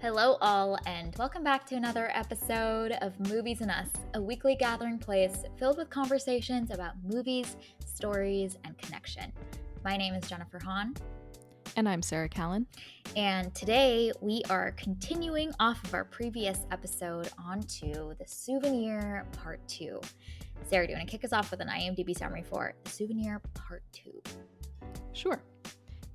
Hello, all, and welcome back to another episode of Movies and Us, a weekly gathering place filled with conversations about movies, stories, and connection. My name is Jennifer Hahn. And I'm Sarah Callan. And today we are continuing off of our previous episode onto The Souvenir Part 2. Sarah, do you want to kick us off with an IMDb summary for The Souvenir Part 2? Sure.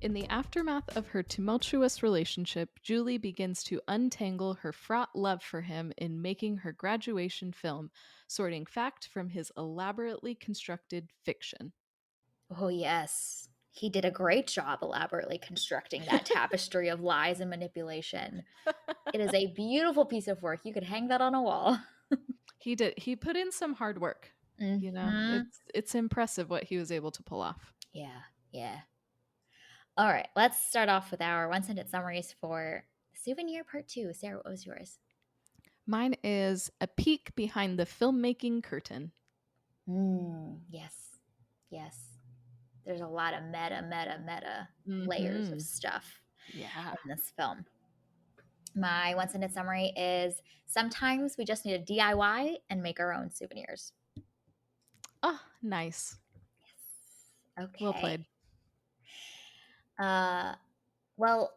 In the aftermath of her tumultuous relationship, Julie begins to untangle her fraught love for him in making her graduation film, sorting fact from his elaborately constructed fiction. Oh, yes. He did a great job elaborately constructing that tapestry of lies and manipulation. It is a beautiful piece of work. You could hang that on a wall. He did. He put in some hard work. Mm-hmm. It's impressive what he was able to pull off. Yeah. All right, let's start off with our one-sentence summaries for Souvenir Part 2. Sarah, what was yours? Mine is a peek behind the filmmaking curtain. Yes. There's a lot of meta layers of stuff Yeah. in this film. My one-sentence summary is sometimes we just need to DIY and make our own souvenirs. Ah, nice. Yes. Okay. Well played. Well,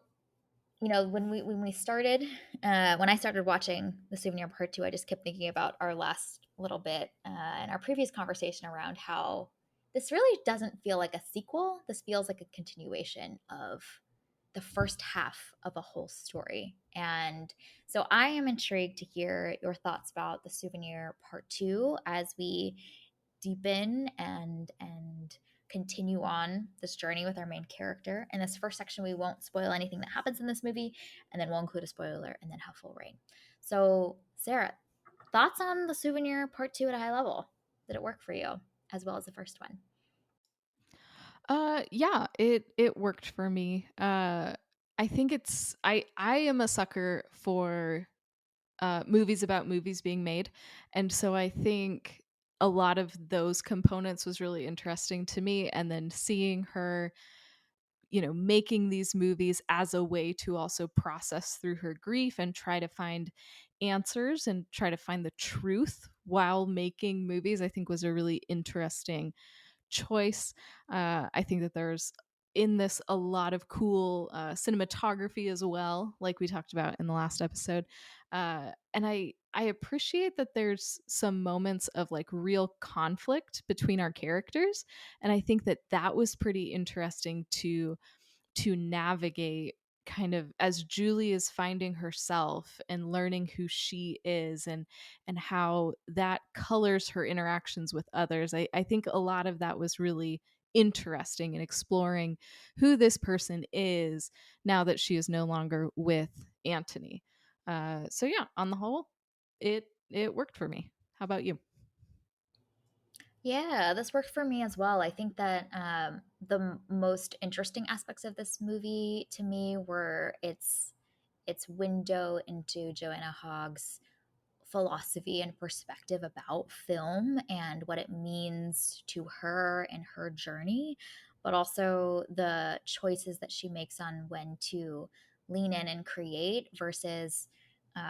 you know, when I started watching The Souvenir Part 2, I just kept thinking about our last little bit and our previous conversation around how this really doesn't feel like a sequel. This feels like a continuation of the first half of a whole story. And so I am intrigued to hear your thoughts about The Souvenir Part 2 as we deepen and continue on this journey with our main character. In this first section, we won't spoil anything that happens in this movie, and then we'll include a spoiler and then have full reign. So, Sarah, thoughts on The Souvenir Part 2 at a high level? Did it work for you as well as the first one? Yeah, it worked for me. I think I am a sucker for movies about movies being made, and so I think a lot of those components was really interesting to me, and then seeing her making these movies as a way to also process through her grief and try to find answers and try to find the truth while making movies, I think was a really interesting choice. I think that there's in this a lot of cool cinematography as well, like we talked about in the last episode. And I appreciate that there's some moments of like real conflict between our characters, and I think that that was pretty interesting to navigate kind of as Julie is finding herself and learning who she is and how that colors her interactions with others. I think a lot of that was really interesting in exploring who this person is now that she is no longer with Antony. So yeah, on the whole, it worked for me. How about you? Yeah, this worked for me as well. I think that most interesting aspects of this movie to me were its window into Joanna Hogg's philosophy and perspective about film and what it means to her and her journey, but also the choices that she makes on when to lean in and create versus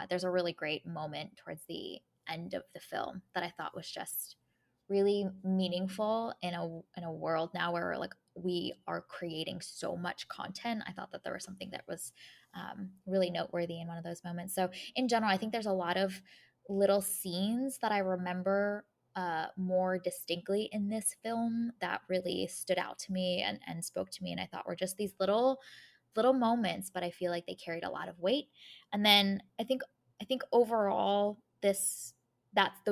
there's a really great moment towards the end of the film that I thought was just really meaningful in a world now where like we are creating so much content. I thought that there was something that was really noteworthy in one of those moments. So in general, I think there's a lot of little scenes that I remember more distinctly in this film that really stood out to me and spoke to me, and I thought were just these little moments, but I feel like they carried a lot of weight. And then I think overall those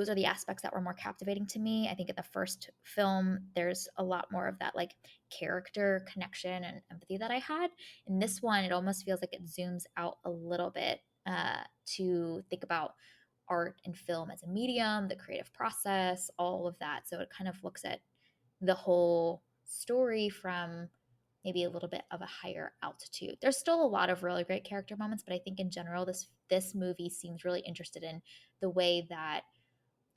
are the aspects that were more captivating to me. I think in the first film there's a lot more of that like character connection and empathy that I had. In this one, it almost feels like it zooms out a little bit to think about art and film as a medium, the creative process, all of that. So it kind of looks at the whole story from maybe a little bit of a higher altitude. There's still a lot of really great character moments, but I think in general this movie seems really interested in the way that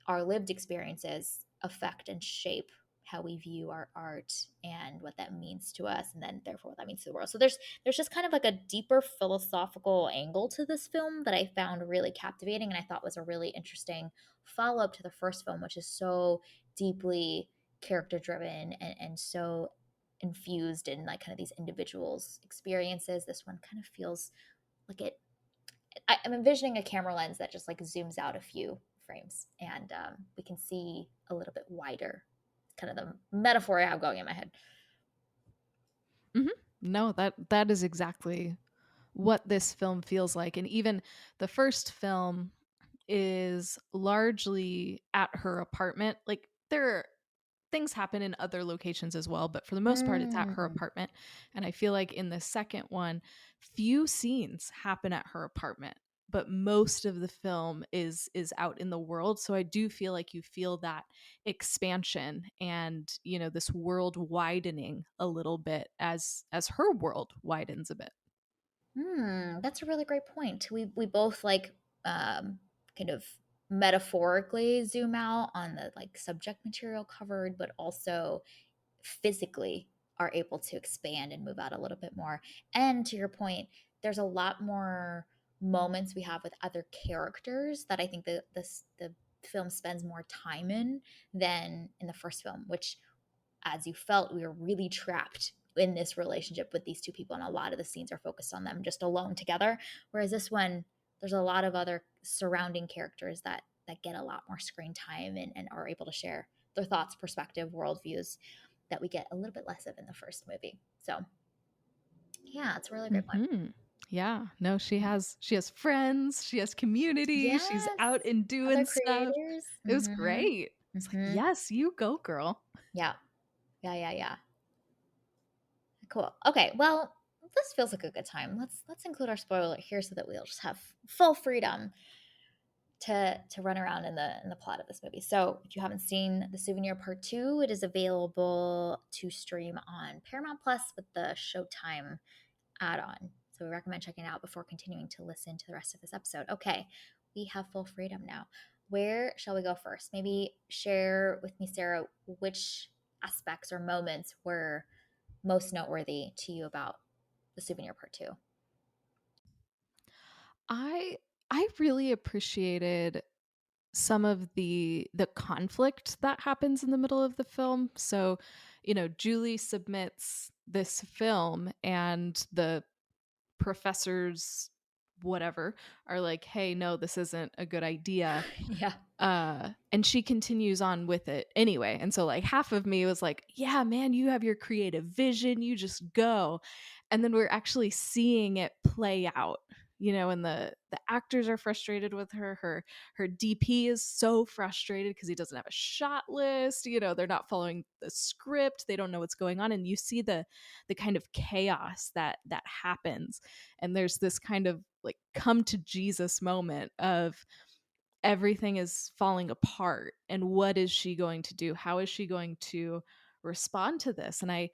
our lived experiences affect and shape how we view our art and what that means to us, and then therefore what that means to the world. So there's just kind of like a deeper philosophical angle to this film that I found really captivating, and I thought was a really interesting follow up to the first film, which is so deeply character driven and so infused in like kind of these individuals' experiences. This one kind of feels like I'm envisioning a camera lens that just like zooms out a few frames, and we can see a little bit wider. Kind of the metaphor I have going in my head. Mhm. No, that is exactly what this film feels like. And even the first film is largely at her apartment. Like there things happen in other locations as well, but for the most part, it's at her Mm. apartment. And I feel like in the second one, few scenes happen at her apartment, but most of the film is out in the world. So I do feel like you feel that expansion and this world widening a little bit as her world widens a bit. That's a really great point. We both like kind of metaphorically zoom out on the like subject material covered, but also physically are able to expand and move out a little bit more. And to your point, there's a lot more moments we have with other characters that I think the film spends more time in than in the first film, which as you felt we were really trapped in this relationship with these two people, and a lot of the scenes are focused on them just alone together, whereas this one there's a lot of other surrounding characters that get a lot more screen time and are able to share their thoughts, perspective, worldviews that we get a little bit less of in the first movie. So yeah, it's a really great point. Mhm. Yeah. No, she has friends, she has community, she's Yes, out and other doing stuff. creators. It was great. It's like, Mm-hmm. "Yes, you go, girl." Yeah, yeah. Cool. Okay, well, this feels like a good time. Let's include our spoiler here so that we'll just have full freedom to run around in the plot of this movie. So, if you haven't seen The Souvenir Part 2, it is available to stream on Paramount Plus with the Showtime add-on. So, we recommend checking it out before continuing to listen to the rest of this episode. Okay, we have full freedom now. Where shall we go first? Maybe share with me, Sarah, which aspects or moments were most noteworthy to you about The Souvenir Part 2? I I really appreciated some of the conflict that happens in the middle of the film. So, Julie submits this film and the professors whatever are like, "Hey, no, this isn't a good idea." Yeah. And she continues on with it anyway. And so like half of me was like, yeah, man, you have your creative vision, you just go. And then we're actually seeing it play out. And the actors are frustrated with her. Her DP is so frustrated because he doesn't have a shot list. They're not following the script. They don't know what's going on. And you see the kind of chaos that happens. And there's this kind of like come to Jesus moment of everything is falling apart, and what is she going to do, how is she going to respond to this. And I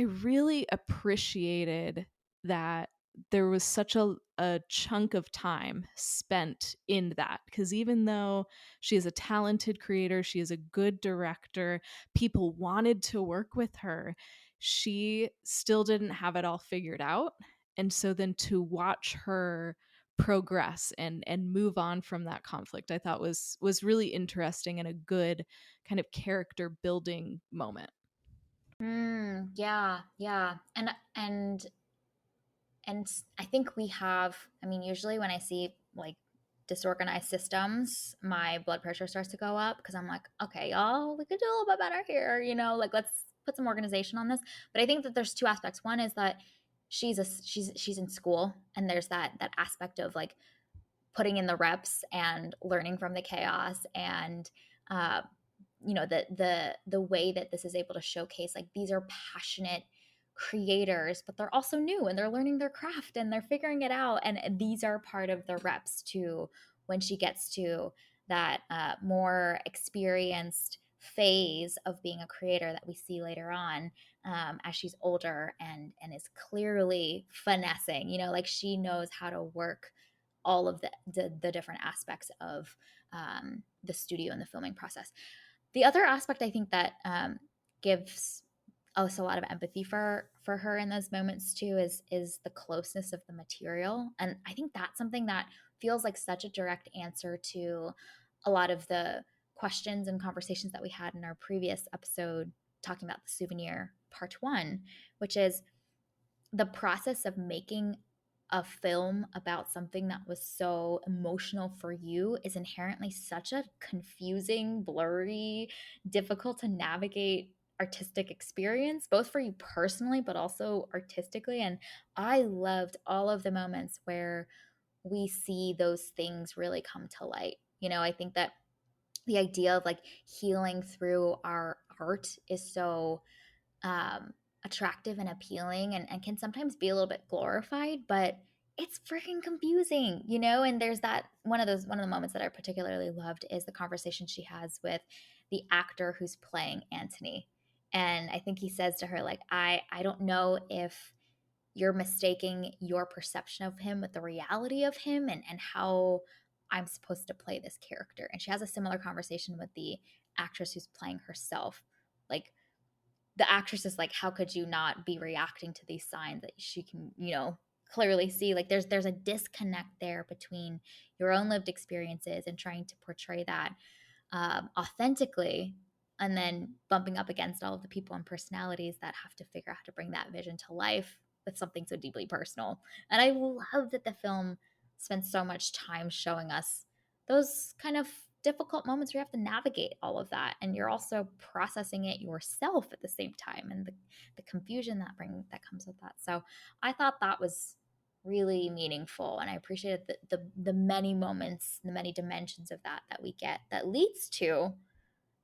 really appreciated that there was such a chunk of time spent in that, because even though she is a talented creator, she is a good director, people wanted to work with her, she still didn't have it all figured out. And so then to watch her progress and move on from that conflict, I thought was really interesting and a good kind of character building moment. Yeah. And I think we have, I mean, usually when I see like disorganized systems, my blood pressure starts to go up because I'm like, okay, y'all, we could do a little bit better here, like let's put some organization on this. But I think that there's two aspects. One is that she's in school, and there's that aspect of like putting in the reps and learning from the chaos, and uh, the way that this is able to showcase like these are passionate creators, but they're also new and they're learning their craft and they're figuring it out, and these are part of the reps to when she gets to that more experienced phase of being a creator that we see later on, as she's older and is clearly finessing, like she knows how to work all of the different aspects of the studio and the filming process. The other aspect I think that gives us a lot of empathy for her in those moments too, is the closeness of the material. And I think that's something that feels like such a direct answer to a lot of the questions and conversations that we had in our previous episode talking about the Souvenir part 1, which is the process of making a film about something that was so emotional for you is inherently such a confusing, blurry, difficult to navigate artistic experience, both for you personally, but also artistically. And I loved all of the moments where we see those things really come to light. I think that the idea of like healing through our art is so attractive and appealing, and can sometimes be a little bit glorified, but it's freaking confusing, And there's that one of the moments that I particularly loved is the conversation she has with the actor who's playing Anthony. And I think he says to her, like, I don't know if you're mistaking your perception of him with the reality of him, and how I'm supposed to play this character. And she has a similar conversation with the actress who's playing herself. Like, the actress is like, how could you not be reacting to these signs that she can, clearly see? Like, there's a disconnect there between your own lived experiences and trying to portray that authentically, and then bumping up against all of the people and personalities that have to figure out how to bring that vision to life with something so deeply personal. And I love that the film spends so much time showing us those kind of difficult moments where you have to navigate all of that, and you're also processing it yourself at the same time, and the confusion that comes with that. So I thought that was really meaningful, and I appreciated the many moments, the many dimensions of that we get, that leads to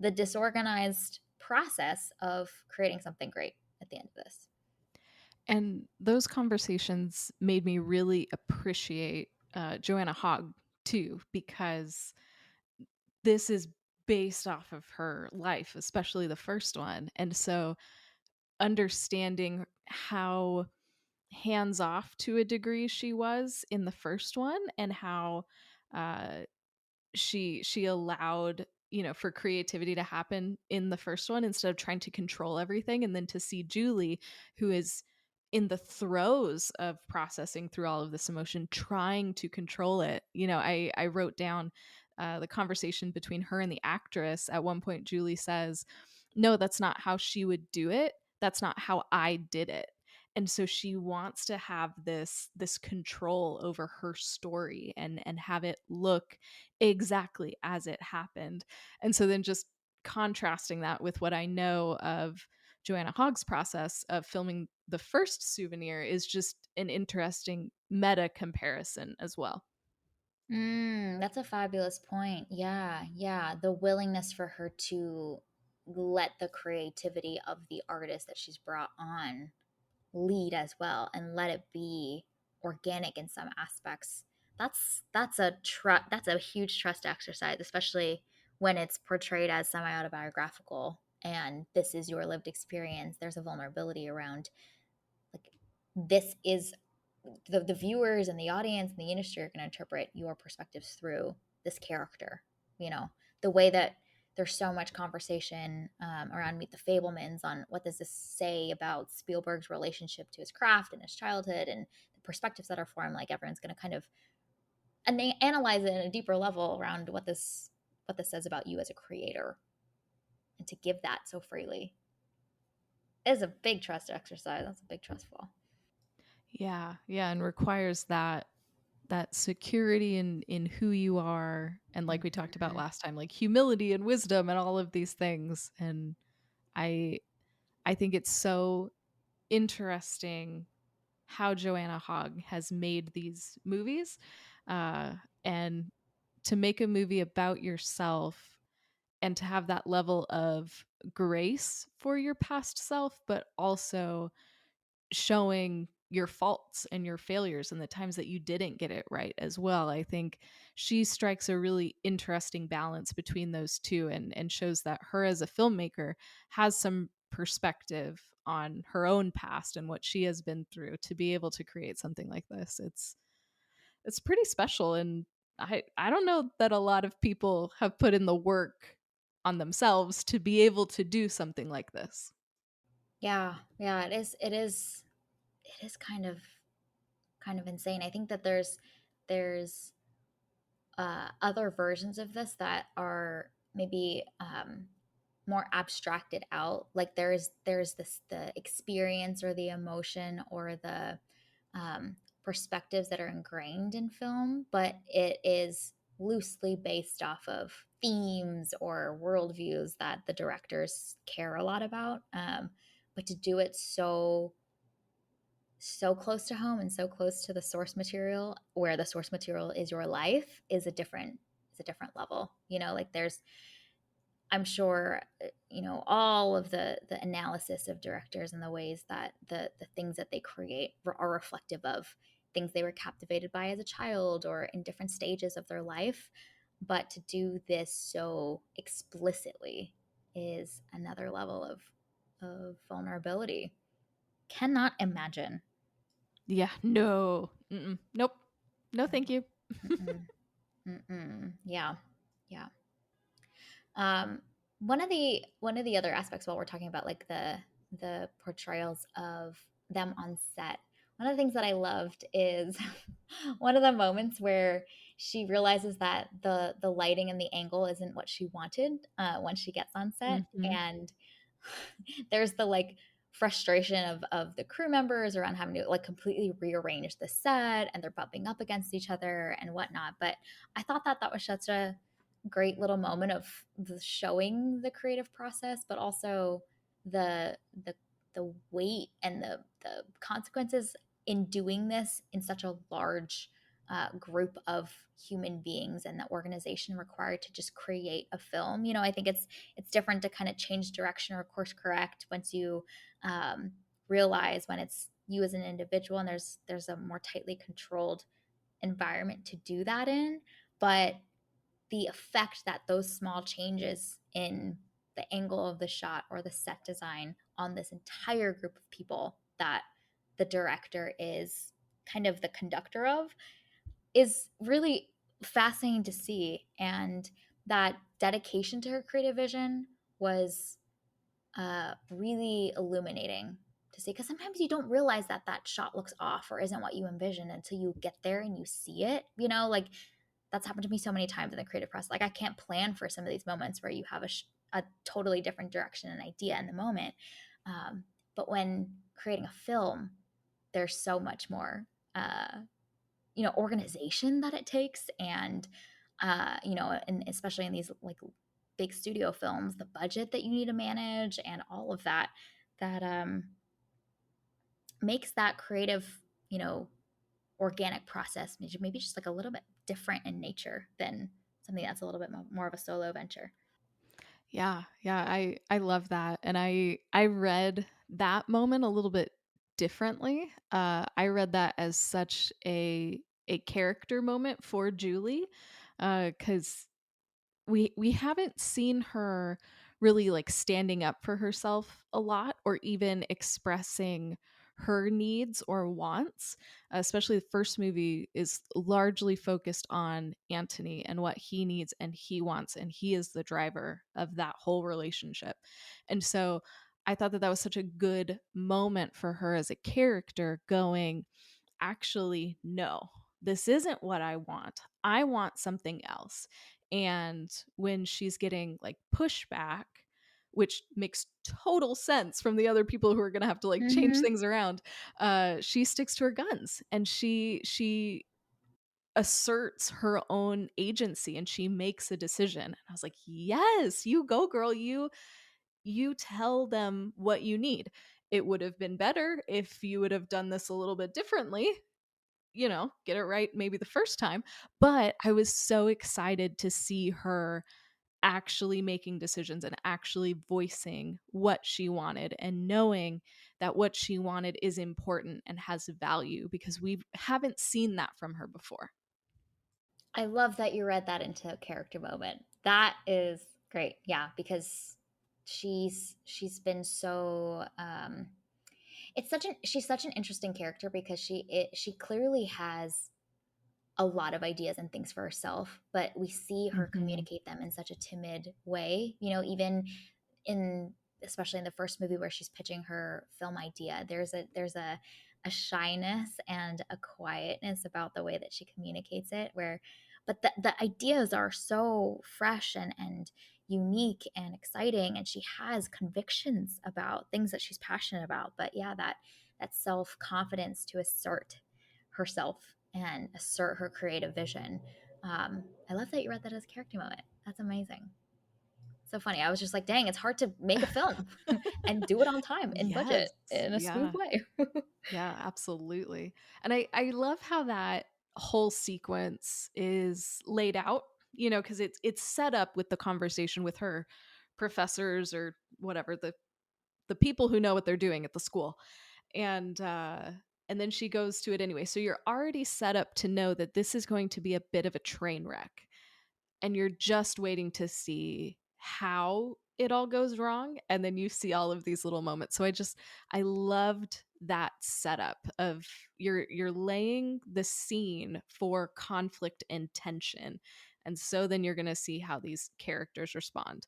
the disorganized process of creating something great at the end of this. And those conversations made me really appreciate Joanna Hogg too, because this is based off of her life, especially the first one. And so understanding how hands off to a degree she was in the first one, and how uh, she allowed, for creativity to happen in the first one instead of trying to control everything, and then to see Julie, who is in the throes of processing through all of this emotion, trying to control it. I wrote down the conversation between her and the actress. At one point Julie says, no, that's not how she would do it, that's not how I did it. And so she wants to have this control over her story, and have it look exactly as it happened. And so then just contrasting that with what I know of Joanna Hogg's process of filming the first Souvenir is just an interesting meta comparison as well. That's a fabulous point. Yeah, yeah. The willingness for her to let the creativity of the artist that she's brought on lead as well, and let it be organic in some aspects. That's a huge trust exercise, especially when it's portrayed as semi autobiographical and this is your lived experience. There's a vulnerability around, like, this is the viewers and the audience and the industry are going to interpret your perspectives through this character. You know, the way that there's so much conversation around Meet the Fablemans on what does this say about Spielberg's relationship to his craft and his childhood and the perspectives that are formed. Like, everyone's going to kind of analyze it at a deeper level around what this says about you as a creator, and to give that so freely is a big trust exercise. That's a big trust fall. Yeah, yeah, and requires that security in who you are, and like we talked about Mhm. last time, like humility and wisdom and all of these things. And I I think it's so interesting how Joanna Hogg has made these movies, uh, and to make a movie about yourself, and to have that level of grace for your past self, but also showing your faults and your failures and the times that you didn't get it right as well. I think she strikes a really interesting balance between those two, and shows that her as a filmmaker has some perspective on her own past and what she has been through to be able to create something like this. It's pretty special, and I don't know that a lot of people have put in the work on themselves to be able to do something like this. Yeah, yeah, it is kind of insane. I think that there's other versions of this that are maybe more abstracted out. Like there's this the experience or the emotion or the perspectives that are ingrained in film, but it is loosely based off of themes or worldviews that the directors care a lot about. But to do it so close to home and so close to the source material, where the source material is your life, is a different level. You know, like there's, I'm sure, you know, all of the analysis of directors and the ways that the things that they create are reflective of things they were captivated by as a child or in different stages of their life. But to do this so explicitly is another level of vulnerability. Cannot imagine. Yeah, no. Mm-mm. Nope. No, thank you. Mm-mm. Mm-mm. Yeah. Yeah. Um, one of the other aspects while we're talking about like the portrayals of them on set, one of the things that I loved is one of the moments where she realizes that the lighting and the angle isn't what she wanted when she gets on set, Mhm. and there's the like frustration of the crew members around having to like completely rearrange the set, and they're bumping up against each other and whatnot. But I thought that that was such a great little moment of showing the creative process, but also the the the weight and the consequences in doing this in such a large group of human beings and the organization required to just create a film. You know, I think it's different to kind of change direction or course correct once you um, realize when it's you as an individual and there's a more tightly controlled environment to do that in. But the effect that those small changes in the angle of the shot or the set design on this entire group of people that the director is kind of the conductor of is really fascinating to see. And that dedication to her creative vision was really illuminating to see, because sometimes you don't realize that that shot looks off or isn't what you envisioned until you get there and you see it, you know, like that's happened to me so many times in the creative process. Like I can't plan for some of these moments where you have a totally different direction and idea in the moment. Um, but when creating a film, there's so much more, you know, organization that it takes, and you know, and especially in these like big studio films, the budget that you need to manage and all of that, that makes that creative, you know, organic process maybe just like a little bit different in nature than something that's a little bit more of a solo venture. Yeah, yeah, I love that, and I read that moment a little bit differently. I read that as such a character moment for Julie, because we haven't seen her really like standing up for herself a lot or even expressing her needs or wants. Especially the first movie is largely focused on Anthony and what he needs and he wants, and he is the driver of that whole relationship. And so I thought that that was such a good moment for her as a character, going, actually, no, this isn't what I want. I want something else. And when she's getting like pushback, which makes total sense from the other people who are going to have to like change Mm-hmm. things around, she sticks to her guns and she asserts her own agency and she makes a decision. And I was like, yes, you go, girl. You tell them what you need. It would have been better if you would have done this a little bit differently, get it right maybe the first time. But I was so excited to see her actually making decisions and actually voicing what she wanted and knowing that what she wanted is important and has value, because we haven't seen that from her before. I love that you read that into a character moment. That is great. Yeah, because she's been so it's such an she's such an interesting character because she clearly has a lot of ideas and things for herself, but we see her Mhm. communicate them in such a timid way. Even in especially in the first movie where she's pitching her film idea, there's a shyness and a quietness about the way that she communicates it, where but the ideas are so fresh and unique and exciting, and she has convictions about things that she's passionate about. But yeah, that self-confidence to assert herself and assert her creative vision. I love that you read that as a character moment. That's amazing. So funny. I was just like, dang, it's hard to make a film and do it on time and Yes. budget in a smooth Yeah. way. Yeah, absolutely. And I love how that whole sequence is laid out, because it's set up with the conversation with her professors or whatever, the people who know what they're doing at the school. And and then she goes to it anyway. So you're already set up to know that this is going to be a bit of a train wreck, and you're just waiting to see how it all goes wrong, and then you see all of these little moments. So I loved that setup of you're laying the scene for conflict and tension, and so then you're going to see how these characters respond,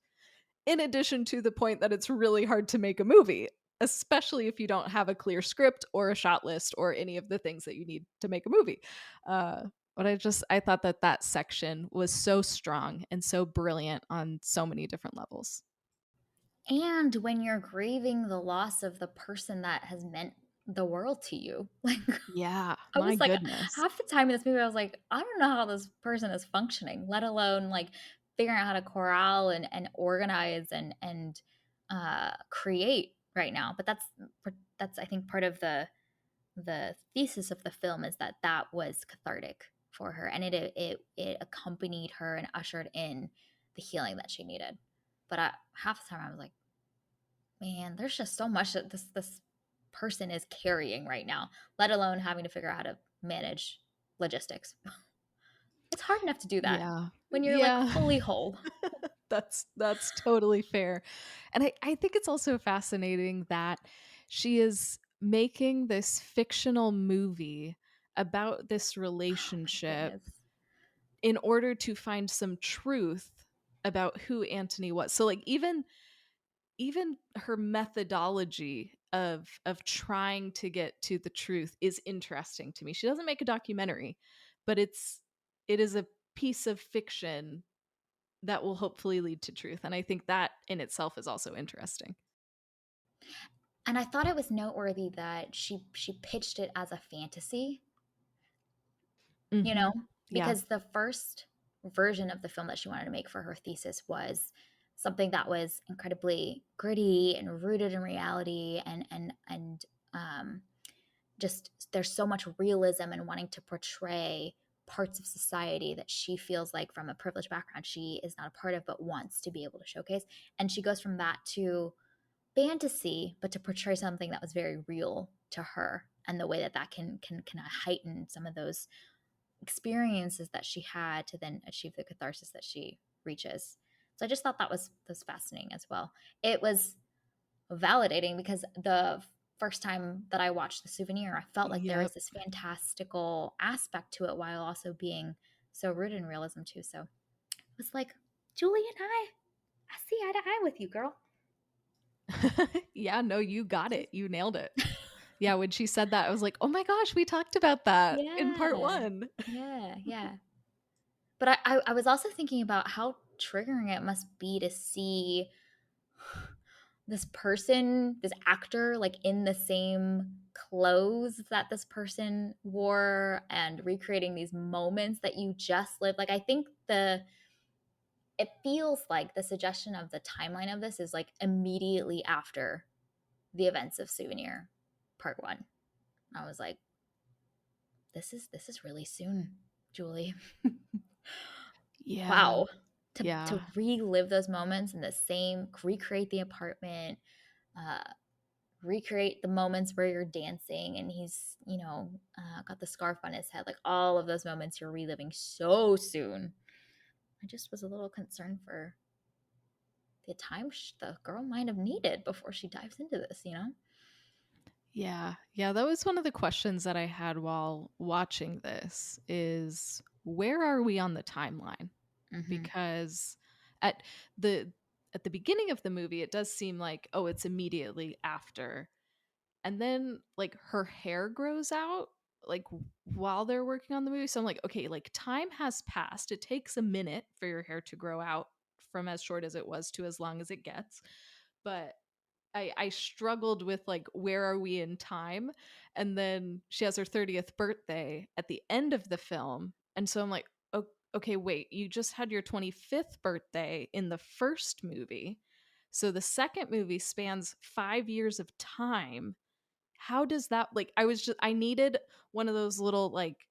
in addition to the point that it's really hard to make a movie, especially if you don't have a clear script or a shot list or any of the things that you need to make a movie. Uh, but I thought that that section was so strong and so brilliant on so many different levels. And when you're grieving the loss of the person that has meant the world to you, like Yeah, I my was like, goodness. half the time in this movie, I was like, I don't know how this person is functioning, let alone like figuring out how to corral and organize and create right now. But that's I think part of the thesis of the film is that that was cathartic for her, and it accompanied her and ushered in the healing that she needed. But half the time, I was like, man, there's just so much that this person is carrying right now, let alone having to figure out how to manage logistics. It's hard enough to do that Yeah. when you're like Yeah. fully whole. That's totally fair. And I think it's also fascinating that she is making this fictional movie about this Oh my relationship goodness. in order to find some truth about who Antony was. So like even her methodology of trying to get to the truth is interesting to me. She doesn't make a documentary, but it is a piece of fiction that will hopefully lead to truth. And I think that in itself is also interesting. And I thought it was noteworthy that she pitched it as a fantasy, you Hmm. know, Yeah. because the first version of the film that she wanted to make for her thesis was something that was incredibly gritty and rooted in reality and um just there's so much realism and wanting to portray parts of society that she feels like from a privileged background she is not a part of but wants to be able to showcase, and she goes from that to fantasy but to portray something that was very real to her, and the way that that can heighten some of those experiences that she had to then achieve the catharsis that she reaches. So I just thought that was fascinating as well. It was validating because the first time that I watched the Souvenir, I felt like there was Yep. this fantastical aspect to it while also being so rooted in realism too. So it was like, Julie and I see eye to eye with you, girl. Yeah, no, you got it. You nailed it. Yeah, when she said that, I was like, "Oh my gosh, we talked about that in part Yeah, 1." yeah. But I was also thinking about how triggering it must be to see this person, this actor, like in the same clothes that this person wore and recreating these moments that you just lived. Like, I think it feels like the suggestion of the timeline of this is like immediately after the events of Souvenir Part One. I was like, this is really soon, Julie. Yeah. Wow. To Yeah. relive those moments in the same, recreate the apartment, uh, recreate the moments where you're dancing and he's got the scarf on his head, like all of those moments you're reliving so soon. I just was a little concerned for the time the girl might have needed before she dives into this. Yeah. Yeah, that was one of the questions that I had while watching this is where are we on the timeline? Hmm. Because at the at the beginning of the movie it does seem like oh it's immediately after, and then like her hair grows out like while they're working on the movie, so I'm like okay, like time has passed, it takes a minute for your hair to grow out from as short as it was to as long as it gets, but I struggled with like where are we in time, and then she has her 30th birthday at the end of the film, and so I'm like okay wait, you just had your 25th birthday in the first movie, so the second movie spans 5 years of time. How does that like I needed one of those little like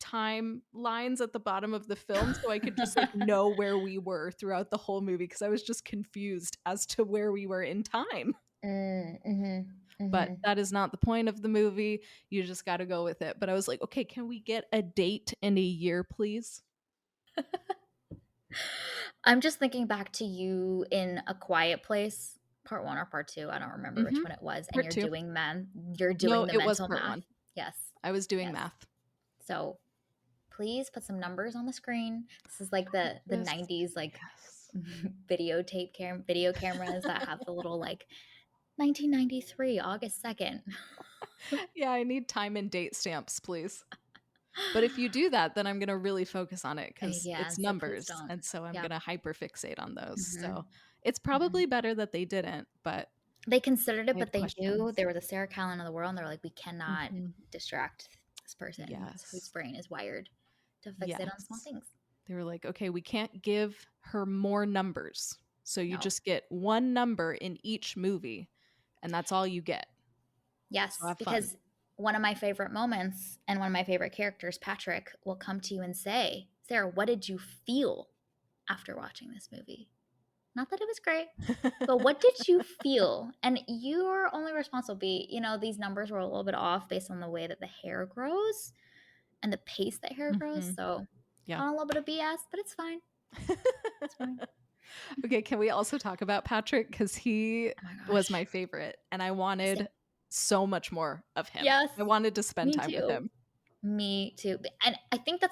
timelines at the bottom of the film so I could just like know where we were throughout the whole movie because I was just confused as to where we were in time. Mm-hmm. But Hmm. that is not the point of the movie. You just got to go with it. But I was like, okay, can we get a date and a year, please? I'm just thinking back to you in A Quiet Place, part one or part two. I don't remember which Mm-hmm. one it was. And Part two. you're No, doing the it was mental part math. one. Yes. I was doing Yes. math. So please put some numbers on the screen. This is like the Just 90s like yes. video cameras that have the little like 1993 August 2nd. Yeah, I need time and date stamps, please. But if you do that, then I'm going to really focus on it because Yeah, it's so please numbers. don't. And so I'm Yeah. going to hyperfixate on those. Hmm. So it's Hmm. probably better that they didn't, but They considered it, I but had they knew questions. they were the Sarah Callan of the world, and they're like, we cannot Hmm. distract this person whose Yes. brain is wired to fixate on small Yes. things. They were like, okay, we can't give her more numbers. So you No. just get one number in each movie, and that's all you get. So Yes, have fun. because one of my favorite moments and one of my favorite characters, Patrick, will come to you and say, Sarah, what did you feel after watching this movie? Not that it was great, but what did you feel? And you're only responsible. These numbers were a little bit off based on the way that the hair grows and the pace that hair grows. Hmm. So Yeah. on a little bit of BS, but it's fine. It's fine. Okay, can we also talk about Patrick? Because he Oh my was gosh. my favorite, and I Sa- wanted so much more of him. Yes, I wanted to spend me time with too. him. Me too. And I think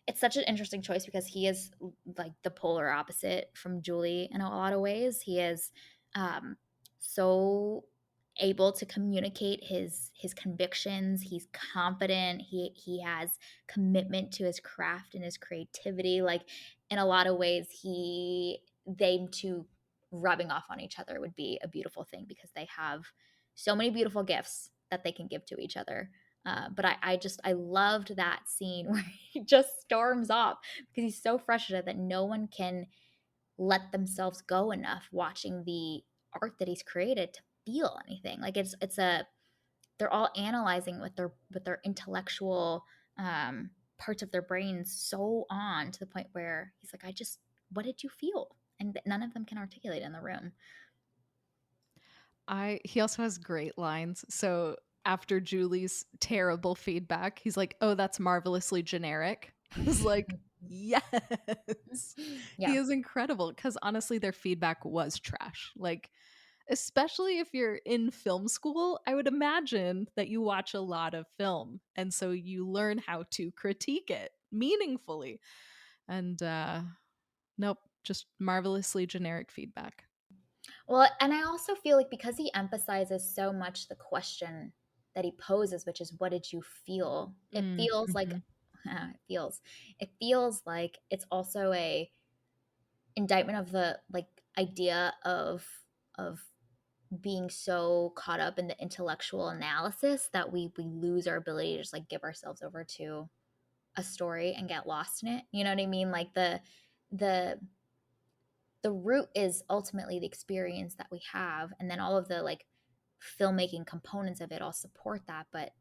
it's such an interesting choice because he is like the polar opposite from Julie in a lot of ways. He is um, so able to communicate his convictions. He's confident. He has commitment to his craft and his creativity. Like in a lot of ways, they two rubbing off on each other would be a beautiful thing because they have so many beautiful gifts that they can give to each other. But I loved that scene where he just storms off because he's so frustrated that no one can let themselves go enough watching the art that he's created to feel anything. Like it's a they're all analyzing with their intellectual parts of their brains so on to the point where he's like, I just what did you feel? And none of them can articulate in the room. I He also has great lines. So after Julie's terrible feedback, he's like, "Oh, that's marvelously generic." I was like, "Yes." He Yeah. is incredible because honestly their feedback was trash. Like especially if you're in film school, I would imagine that you watch a lot of film and so you learn how to critique it meaningfully. And nope, just marvelously generic feedback. Well, and I also feel like because he emphasizes so much the question that he poses, which is what did you feel? It feels like Mm-hmm. it feels like it's also a indictment of the like idea of being so caught up in the intellectual analysis that we lose our ability to just like give ourselves over to a story and get lost in it. You know what I mean? Like the the root is ultimately the experience that we have, and then all of the like filmmaking components of it all support that. But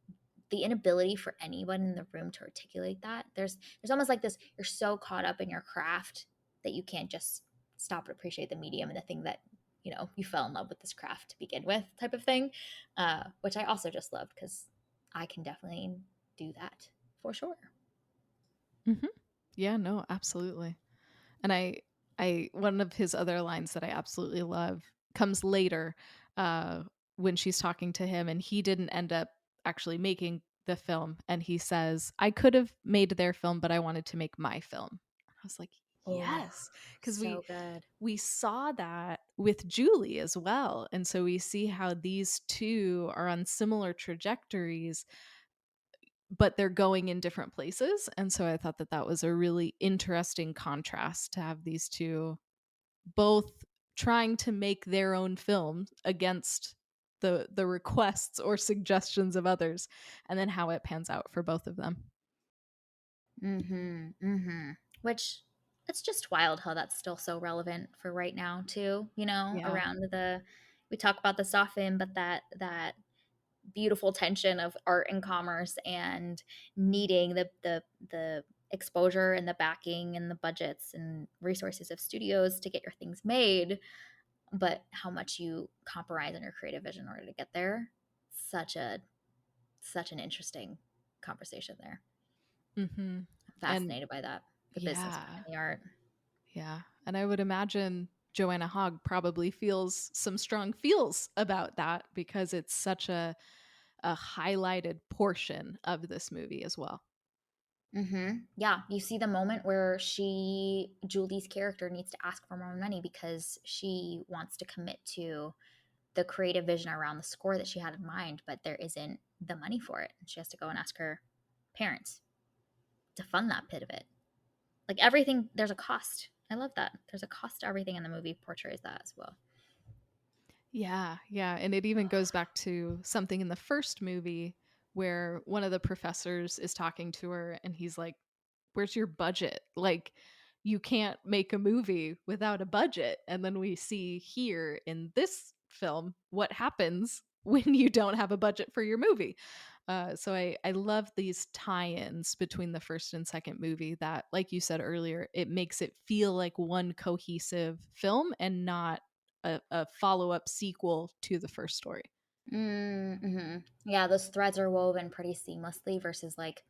the inability for anyone in the room to articulate that, there's almost like this, you're so caught up in your craft that you can't just stop and appreciate the medium and the thing that you fell in love with this craft to begin with, type of thing, which I also just loved because I can definitely do that for sure. Mm-hmm. Yeah, no, absolutely. And I one of his other lines that I absolutely love comes later. when she's talking to him and he didn't end up actually making the film, and he says, "I could have made their film, but I wanted to make my film." I was like, Oh, "Yes," because so good. we saw that with Julie as well, and so we see how these 2 are on similar trajectories, but they're going in different places, and so I thought that that was a really interesting contrast to have these 2 both trying to make their own film against the requests or suggestions of others, and then how it pans out for both of them. Mhm, mhm. Which it's just wild how that's still so relevant for right now too, you know, Yeah. around the we talk about this often, but that beautiful tension of art and commerce and needing the exposure and the backing and the budgets and resources of studios to get your things made, but how much you compromise on your creative vision in order to get there. Such a such an interesting conversation there. Mhm. I'm And fascinated by that, the business yeah, behind the art. yeah, and I would imagine Joanna Hogg probably feels some strong feels about that because it's such a highlighted portion of this movie as well. Yeah, you see the moment where Julie's character needs to ask for more money because she wants to commit to the creative vision around the score that she had in mind, but there isn't the money for it. And she has to go and ask her parents to fund that bit of it. Like everything, there's a cost. I love that. There's a cost to everything, and the movie portrays that as well. Yeah, yeah, and it even goes back to something in the first movie where one of the professors is talking to her and he's like, "Where's your budget? Like you can't make a movie without a budget." And then we see here in this film what happens when you don't have a budget for your movie. So I love these tie-ins between the first and second movie that, like you said earlier, it makes it feel like one cohesive film and not a follow-up sequel to the first story. Mm-hmm. Yeah, those threads are woven pretty seamlessly versus like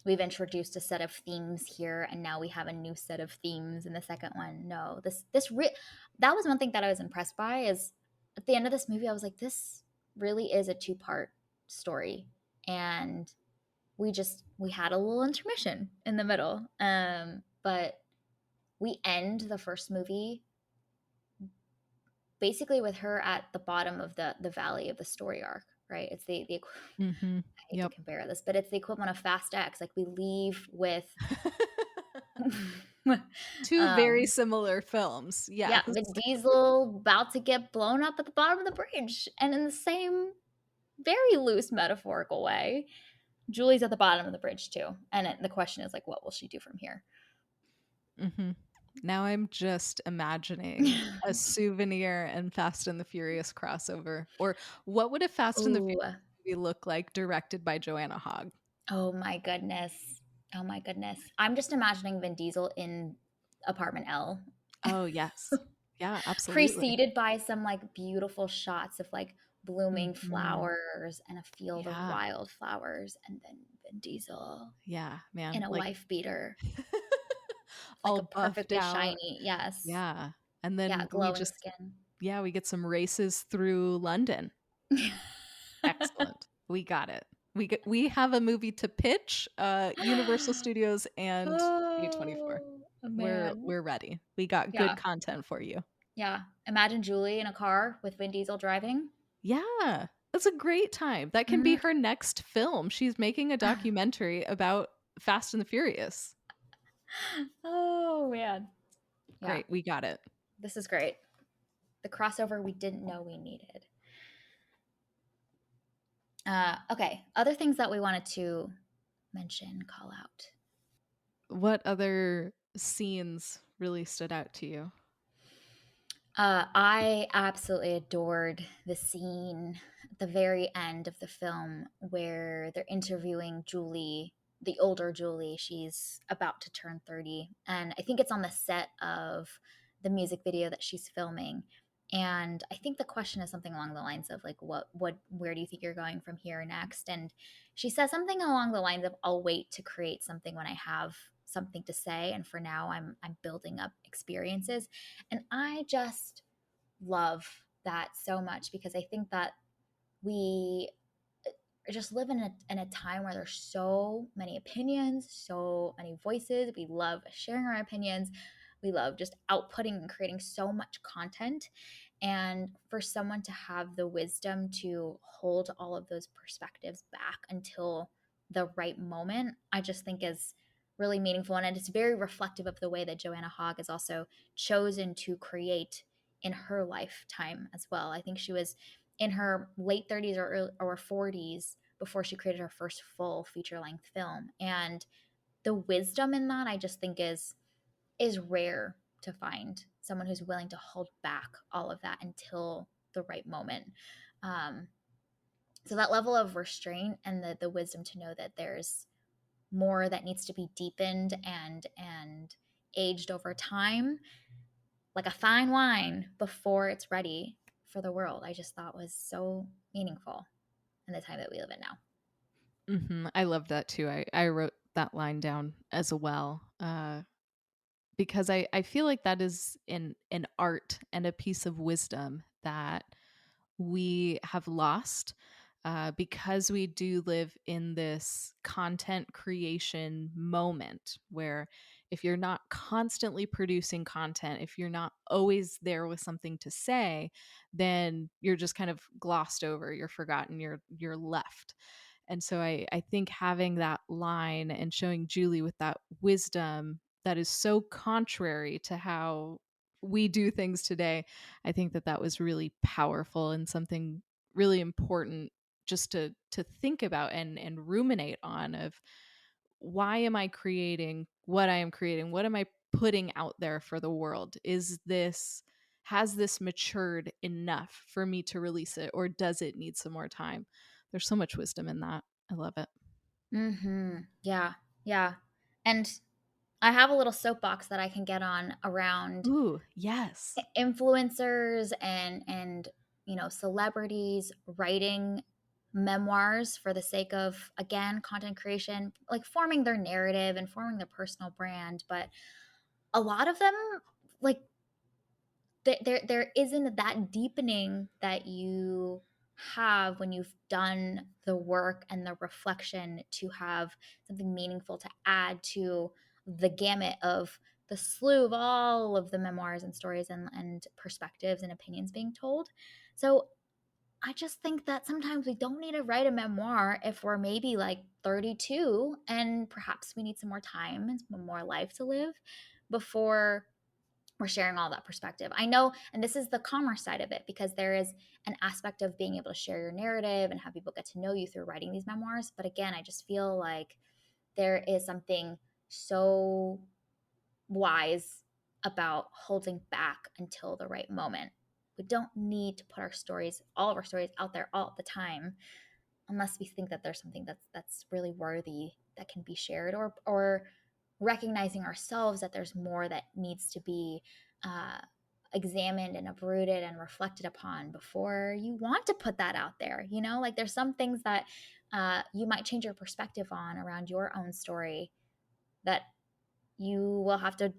we've introduced a set of themes here and now we have a new set of themes in the second one. No, that was one thing that I was impressed by is at the end of this movie I was like this really is a two-part story, and we had a little intermission in the middle. But we end the first movie basically with her at the bottom of the valley of the story arc, right? It's the Mhm. I hate to Yep. compare this, but it's the equivalent of Fast X. Like we leave with Two very um similar films. yeah, Yes. Vin Diesel about to get blown up at the bottom of the bridge. And in the same very loose metaphorical way, Julie's at the bottom of the bridge too. And the question is like, what will she do from here? Mhm. Now I'm just imagining a Souvenir and Fast and the Furious crossover. Or what would a Fast and the Furious Oh, movie look like directed by Joanna Hogg? oh my goodness. Oh my goodness. I'm just imagining Vin Diesel in apartment L, Oh, yes. Yeah, absolutely. preceded by some like beautiful shots of like blooming Mhm. flowers and a field of Yeah. wildflowers, and then Vin Diesel Yeah, in man. a Like wife beater, like all a buffed perfectly out. shiny, yes, Yeah. And yeah, then we glowing just skin. yeah, we get some races through London. Excellent. We got it. We have a movie to pitch, Universal Studios and A24. Oh man, We're ready. We got good yeah, content for you. yeah. Imagine Julie in a car with Vin Diesel driving. Yeah. That's a great time. That can be Mhm. her next film. She's making a documentary about Fast and the Furious. Oh man, yeah. Great. We got it. This is great. The crossover we didn't know we needed. Okay, other things that we wanted to mention, call out. What other scenes really stood out to you? I absolutely adored the scene at the very end of the film where they're interviewing Julie, the older Julie. She's about to turn 30. And I think it's on the set of the music video that she's filming. And I think the question is something along the lines of like, where do you think you're going from here next? And she says something along the lines of, I'll wait to create something when I have something to say. And for now, I'm building up experiences, and I just love that so much because I think that we just live in a time where there's so many opinions, so many voices. We love sharing our opinions. We love just outputting and creating so much content. And for someone to have the wisdom to hold all of those perspectives back until the right moment, I just think is really meaningful. And it's very reflective of the way that Joanna Hogg has also chosen to create in her lifetime as well. I think she was in her late 30s or 40s before she created her first full feature length film. And the wisdom in that, I just think is rare to find someone who's willing to hold back all of that until the right moment. Um, so that level of restraint and the wisdom to know that there's more that needs to be deepened and aged over time, like a fine wine before it's ready for the world, I just thought was so meaningful in the time that we live in now. I love that too. I wrote that line down as well. Because I feel like that is an art and a piece of wisdom that we have lost because we do live in this content creation moment where if you're not constantly producing content, if you're not always there with something to say, then you're just kind of glossed over, you're forgotten, you're left. And so I think having that line and showing Julie with that wisdom that is so contrary to how we do things today, I think that that was really powerful and something really important just to think about and ruminate on of why am I creating what I am creating? What am I putting out there for the world? Is this has this matured enough for me to release it or does it need some more time? There's so much wisdom in that. I love it. Yeah, yeah. And I have a little soapbox that I can get on around Ooh, yes. influencers and celebrities writing memoirs for the sake of, again, content creation, like forming their narrative and forming their personal brand. But a lot of them, like, there isn't that deepening that you have when you've done the work and the reflection to have something meaningful to add to the gamut of the slew of all of the memoirs and stories and perspectives and opinions being told. So I just think that sometimes we don't need to write a memoir if we're maybe like 32 and perhaps we need some more time and some more life to live before we're sharing all that perspective. I know, and this is the commerce side of it, because there is an aspect of being able to share your narrative and have people get to know you through writing these memoirs. But again, I just feel like there is something so wise about holding back until the right moment. We don't need to put our stories, all of our stories, out there all the time, unless we think that there's something that's really worthy that can be shared, or recognizing ourselves that there's more that needs to be uh, examined and uprooted and reflected upon before you want to put that out there. Like there's some things that you might change your perspective on around your own story that you will have to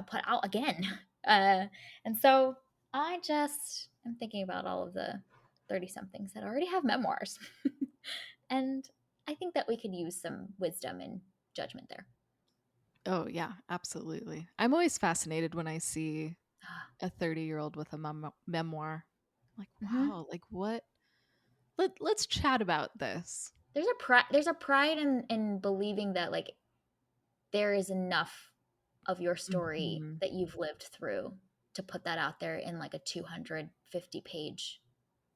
put out again. And so I just am thinking about all of the 30 somethings that already have memoirs. And I think that we could use some wisdom and judgment there. Oh, yeah, absolutely. I'm always fascinated when I see a 30-year-old with a memoir. Like, Mm-hmm. wow, like what? Let's chat about this. There's a pride in believing that, like, there is enough of your story Mhm. that you've lived through to put that out there in like a 250-page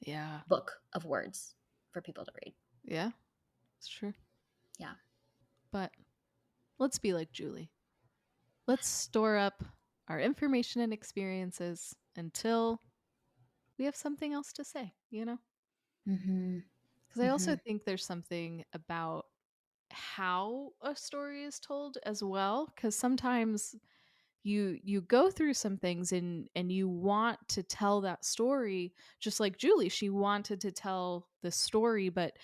Yeah. book of words for people to read. Yeah, it's true. Yeah. But let's be like Julie. Let's store up our information and experiences until we have something else to say, you know? Mm-hmm. Because I Mm-hmm. also think there's something about how a story is told as well. Because sometimes you go through some things and you want to tell that story just like Julie. She wanted to tell the story, but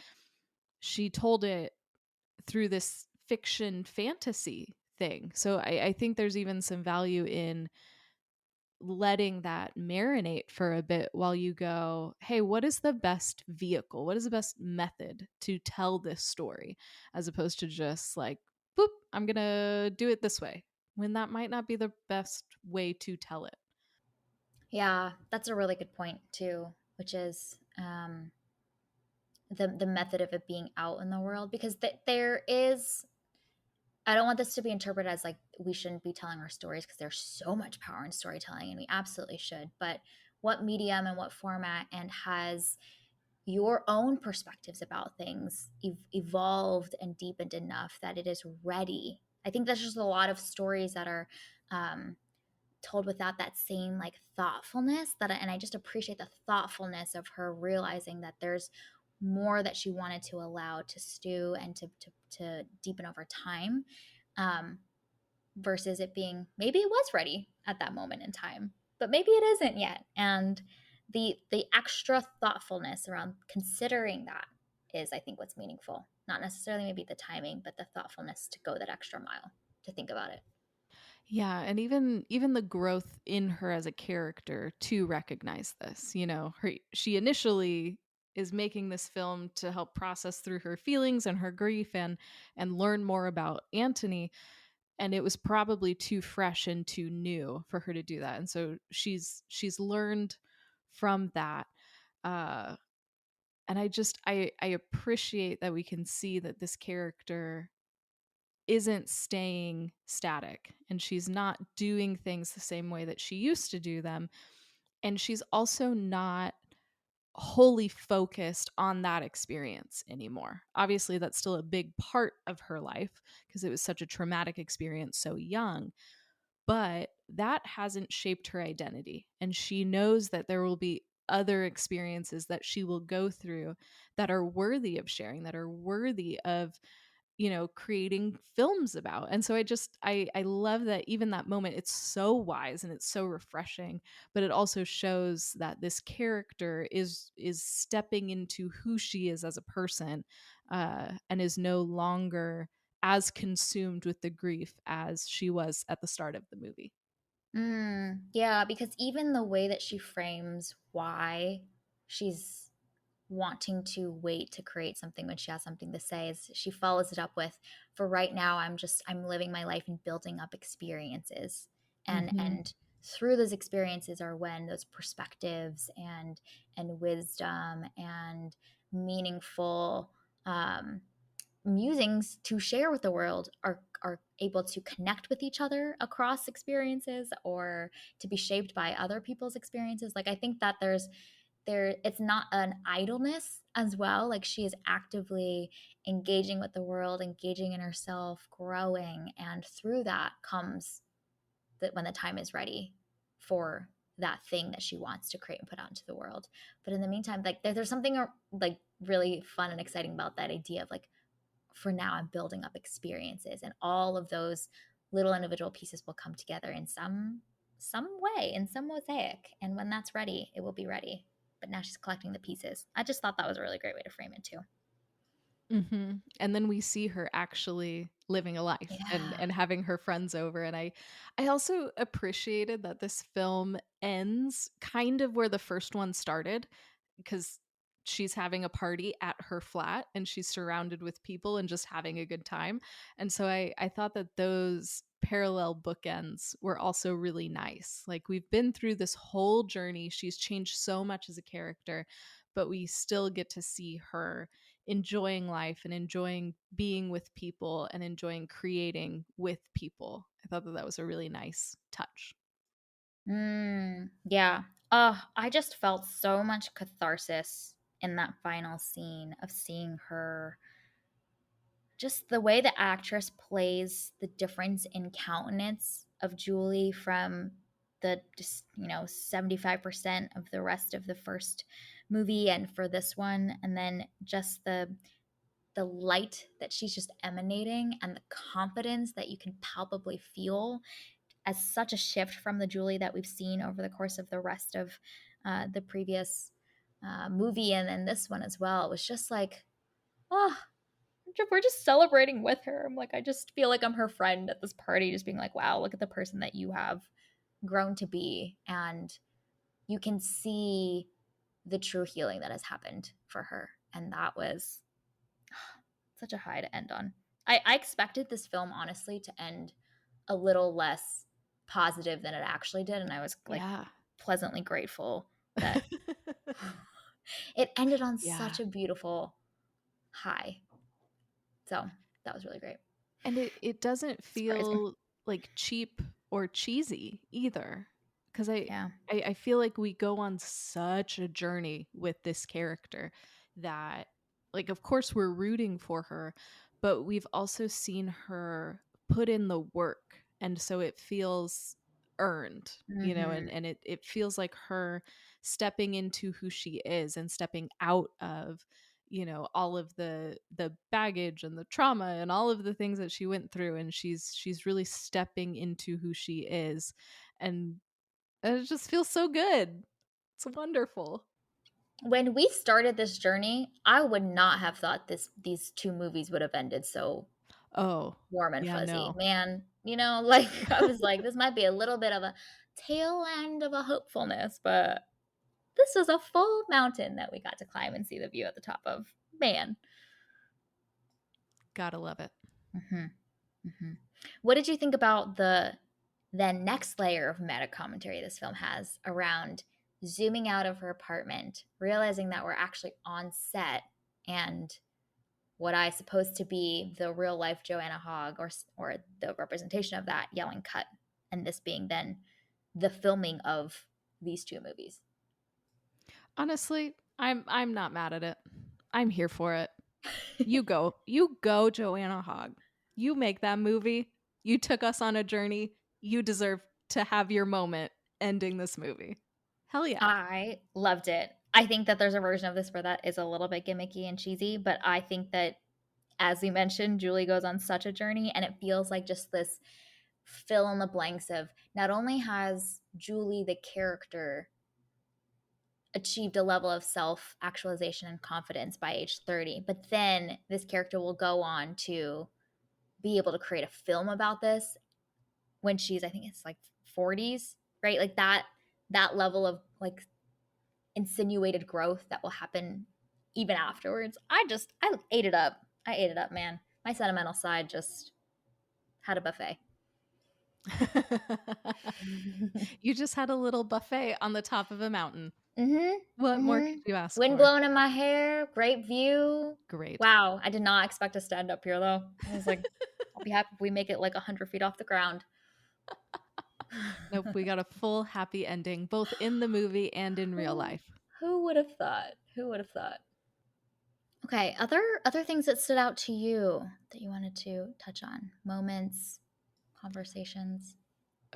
she told it through this fiction fantasy thing. So I think there's even some value in letting that marinate for a bit while you go, hey, what is the best vehicle? What is the best method to tell this story? As opposed to just like, boop, I'm going to do it this way, when that might not be the best way to tell it. Yeah, that's a really good point too, which is the method of it being out in the world, because there is, I don't want this to be interpreted as like we shouldn't be telling our stories, because there's so much power in storytelling and we absolutely should. But what medium and what format, and has your own perspectives about things evolved and deepened enough that it is ready? I think there's just a lot of stories that are um, told without that same like thoughtfulness, and I just appreciate the thoughtfulness of her realizing that there's more that she wanted to allow to stew and to deepen over time, um, versus it being, maybe it was ready at that moment in time, but maybe it isn't yet. And the extra thoughtfulness around considering that is, I think, what's meaningful. Not necessarily maybe the timing, but the thoughtfulness to go that extra mile to think about it. Yeah, and even the growth in her as a character to recognize this. She initially is making this film to help process through her feelings and her grief and learn more about Anthony, and it was probably too fresh and too new for her to do that. And so she's learned from that. Uh and I appreciate that we can see that this character isn't staying static and she's not doing things the same way that she used to do them. And she's also not wholly focused on that experience anymore. Obviously, that's still a big part of her life because it was such a traumatic experience so young, but that hasn't shaped her identity. And she knows that there will be other experiences that she will go through that are worthy of sharing, that are worthy of creating films about. And so I love that even that moment, it's so wise and it's so refreshing, but it also shows that this character is stepping into who she is as a person, and is no longer as consumed with the grief as she was at the start of the movie. Yeah, because even the way that she frames why she's wanting to wait to create something when she has something to say, is she follows it up with, for right now I'm living my life and building up experiences. Hmm. And through those experiences are when those perspectives and wisdom and meaningful musings to share with the world are able to connect with each other across experiences, or to be shaped by other people's experiences. Like, I think that it's not an idleness as well. Like, she is actively engaging with the world, engaging in herself, growing, and through that comes that when the time is ready for that thing that she wants to create and put out into the world. But in the meantime, like, there's something like really fun and exciting about that idea of like, for now I'm building up experiences, and all of those little individual pieces will come together in some way, in some mosaic, and when that's ready it will be ready. But now she's collecting the pieces. I just thought that was a really great way to frame it too. And then we see her actually living a life and Yeah. and having her friends over, and I also appreciated that this film ends kind of where the first one started, because she's having a party at her flat and she's surrounded with people and just having a good time. And so I thought that those parallel bookends were also really nice. Like, we've been through this whole journey, she's changed so much as a character, but we still get to see her enjoying life and enjoying being with people and enjoying creating with people. I thought that that was a really nice touch. Yeah. I just felt so much catharsis in that final scene of seeing her, just the way the actress plays the difference in countenance of Julie from the just 75% of the rest of the first movie, and for this one, and then just the light that she's just emanating and the confidence that you can palpably feel, as such a shift from the Julie that we've seen over the course of the rest of the previous movie, and then this one as well. It was just like, oh, we're just celebrating with her. I'm like, I just feel like I'm her friend at this party, just being like, wow, look at the person that you have. grown to be, and you can see the true healing that has happened for her. And that was such a high to end on. I expected this film honestly to end a little less positive than it actually did, and I was like Yeah. pleasantly grateful that it ended on Yeah. such a beautiful high. So that was really great. And it doesn't Surprising. feel like cheap or cheesy either. Because Yeah. I feel like we go on such a journey with this character that, like, of course, we're rooting for her, but we've also seen her put in the work. And so it feels earned, Hmm. and it feels like her stepping into who she is and stepping out of all of the baggage and the trauma and all of the things that she went through, and she's really stepping into who she is, and it just feels so good. It's wonderful. When we started this journey, I would not have thought these two movies would have ended so Oh, warm and yeah, fuzzy. no. Man, like I was like, this might be a little bit of a tail end of a hopefulness, but this was a full mountain that we got to climb and see the view at the top of. Man. Gotta love it. Hmm. Hmm. What did you think about the then next layer of meta commentary this film has around zooming out of her apartment, realizing that we're actually on set, and what I suppose to be the real life Joanna Hogg, or the representation of that, yelling cut, and this being then the filming of these two movies. Honestly, I'm not mad at it. I'm here for it. You go, Joanna Hogg. You make that movie. You took us on a journey. You deserve to have your moment ending this movie. Hell yeah. I loved it. I think that there's a version of this where that is a little bit gimmicky and cheesy, but I think that, as we mentioned, Julie goes on such a journey, and it feels like just this fill in the blanks of not only has Julie, the character, achieved a level of self actualization and confidence by age 30, but then this character will go on to be able to create a film about this when she's, I think it's like 40s, right? Like that level of like insinuated growth that will happen even afterwards. I ate it up. I ate it up, man. My sentimental side just had a buffet. You just had a little buffet on the top of a mountain. Mm-hmm. What more Mm-hmm. could you ask Wind for? blowing in my hair, great view. Great. Wow, I did not expect to stand up here though. I was like, I'll be happy if we make it like 100 feet off the ground. Nope, we got a full happy ending, both in the movie and in real who, life. who would have thought? Who would have thought? Okay, other things that stood out to you that you wanted to touch on, moments, conversations.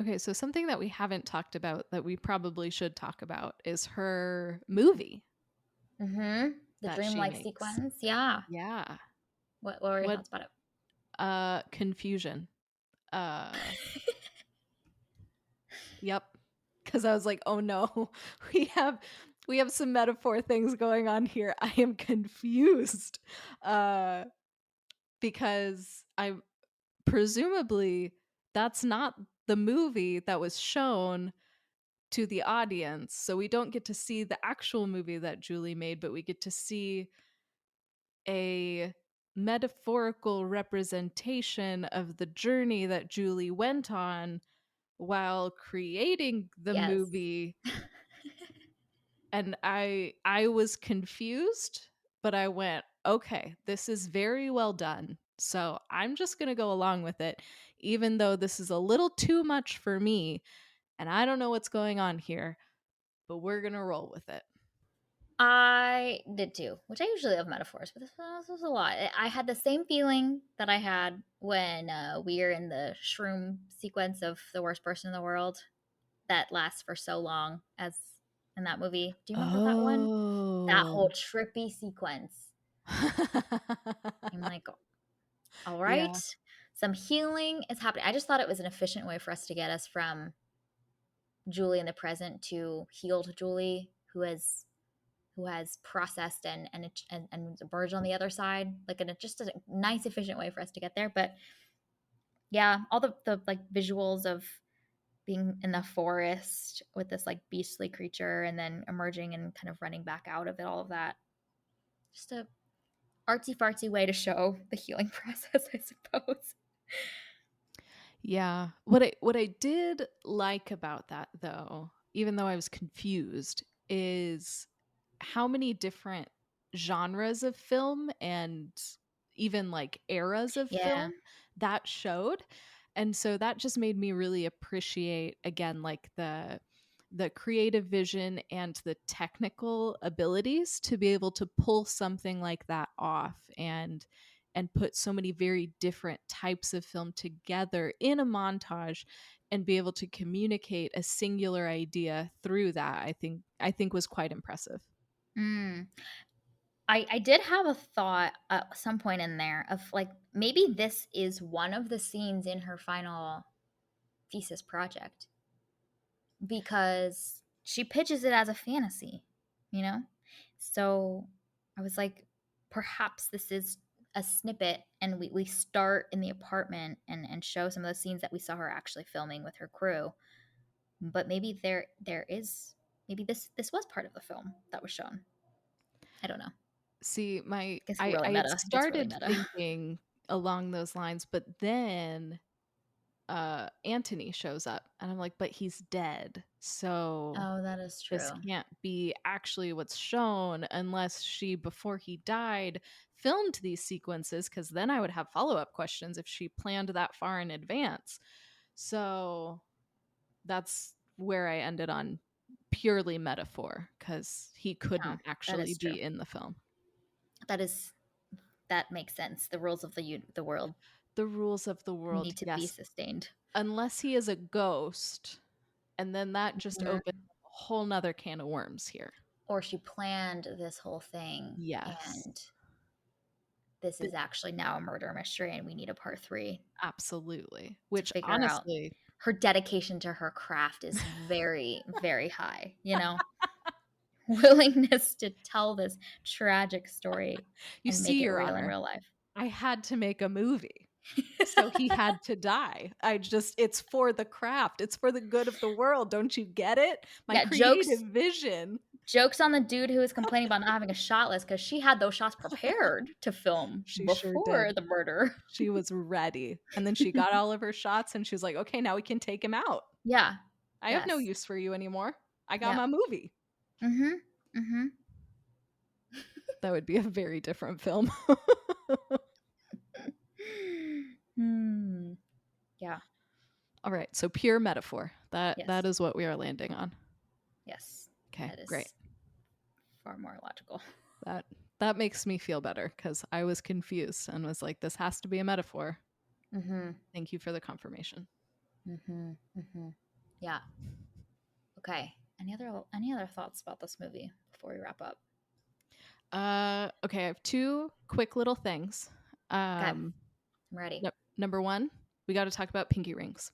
Okay, so something that we haven't talked about that we probably should talk about is her movie Mm-hmm. The that she dreamlike makes. sequence. Yeah. Yeah. What were your What thoughts about it? confusion. Uh yep. Cuz I was like, "Oh no. We have we have some metaphor things going on here. I am confused." Uh because I presumably that's not the movie that was shown to the audience. So we don't get to see the actual movie that Julie made, but we get to see a metaphorical representation of the journey that Julie went on while creating the Yes. movie. And I was confused, but I went, "Okay, this is very well done." So, I'm just going to go along with it even though this is a little too much for me and I don't know what's going on here, but we're going to roll with it. I did too, which I usually love metaphors, but this was a lot. I had the same feeling that I had when we are in the shroom sequence of the worst person in the world that lasts for so long as in that movie. Do you remember that one? That Oh. whole trippy sequence. I'm like, all right, Yeah. some healing is happening. I just thought it was an efficient way for us to get us from Julie in the present to healed Julie, who has processed and emerged on the other side, like in just a nice efficient way for us to get there. But yeah, all the like visuals of being in the forest with this like beastly creature and then emerging and kind of running back out of it, all of that. Just a artsy fartsy way to show the healing process, I suppose. Yeah. What I did like about that though, even though I was confused, is how many different genres of film and even like eras of Yeah. film that showed. And so that just made me really appreciate again like the creative vision and the technical abilities to be able to pull something like that off and put so many very different types of film together in a montage and be able to communicate a singular idea through that. I think was quite impressive. Mm. I did have a thought at some point in there of like maybe this is one of the scenes in her final thesis project because she pitches it as a fantasy, you know? So I was like, perhaps this is a snippet and we start in the apartment and show some of the scenes that we saw her actually filming with her crew. But maybe there is maybe this was part of the film that was shown. I don't know. See, Gets I really had meta. It gets really started meta. thinking along those lines, but then Anthony shows up and I'm like, but he's dead. So Oh, that is this true. can't be actually what's shown unless she, before he died, filmed these sequences, because then I would have follow up questions if she planned that far in advance. So that's where I ended on purely metaphor because he Oh, couldn't that actually is true. be in the film. That is that makes sense. The rules of the world The rules of the world, need to be yes, sustained. unless he is a ghost, and then that just opens Mhm. a whole nother can of worms here. Or she planned this whole thing Yes. and this is actually now a murder mystery and we need a part 3 Absolutely. to Which figure out. honestly, Her dedication to her craft is very, very high, you know? Willingness to tell this tragic story you and see, make it Your real in Honor, real life. I had to make a movie. So he had to die. It's for the craft. It's for the good of the world. Don't you get it? My Yeah, creative vision. jokes on the dude who was complaining about not having a shot list because she had those shots prepared to film She sure before did. the murder. She was ready. And then she got all of her shots and she was like, okay, now we can take him out. Yeah. I have no Yes. use for you anymore. I got Yep. my movie. Mhm. Mhm. That would be a very different film. Hmm. Yeah. All right. So pure metaphor. That Yes. is what we are landing on. Yes. Okay, That great. is far more logical. That that makes me feel better because I was confused and was like, this has to be a metaphor. Mhm. Thank you for the confirmation. Mhm. Mhm. Yeah. Okay. Any other thoughts about this movie before we wrap up? Okay, I have two quick little things. Okay. I'm Um, ready. Number one, we got to talk about pinky rings.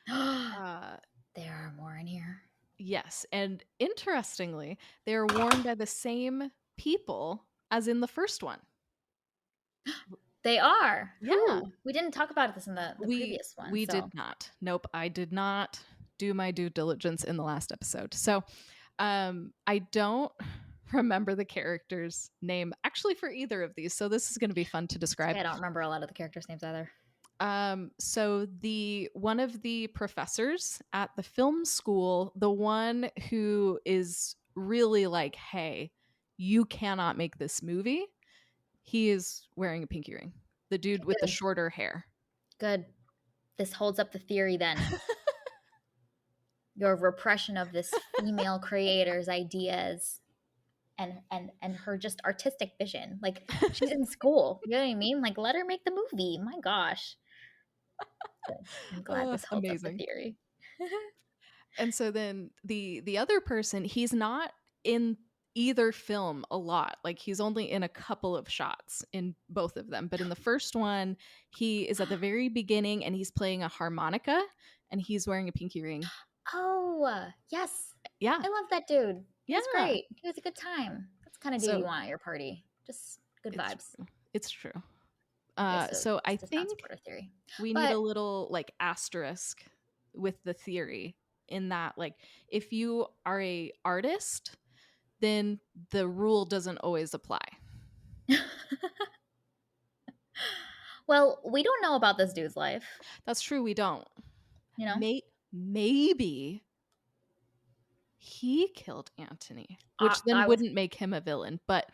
Uh, There are more in here. yes, and interestingly, they are worn by the same people as in the first one. They are. Yeah, Who? We didn't talk about this in the previous one, we so did not. Nope, I did not do my due diligence in the last episode. So, I don't remember the character's name actually for either of these. So this is going to be fun to it's describe. okay. I don't remember a lot of the characters' names either. So the one of the professors at the film school, the one who is really like, hey, you cannot make this movie, he is wearing a pinky ring. The dude with the Good. shorter hair. Good. This holds up the theory then. Your repression of this female creator's ideas and her just artistic vision. Like she's in school. You know what I mean? Like let her make the movie. My gosh. Good. I'm glad this holds up the Amazing. theory. And so then the other person, he's not in either film a lot. Like he's only in a couple of shots in both of them. But in the first one, he is at the very beginning and he's playing a harmonica and he's wearing a pinky ring. Oh, yes. Yeah. I love that dude. He was Yeah. great. He was a good time. That's the kind of dude you So want at your party. Just good it's vibes. true. It's true. Okay, so So this I does not think support our theory. we need But a little like asterisk. with the theory in that, like, if you are a artist, then the rule doesn't always apply. Well, we don't know about this dude's life, That's true, we don't. you know? Maybe he killed Antony, which then I was wouldn't make him a villain, but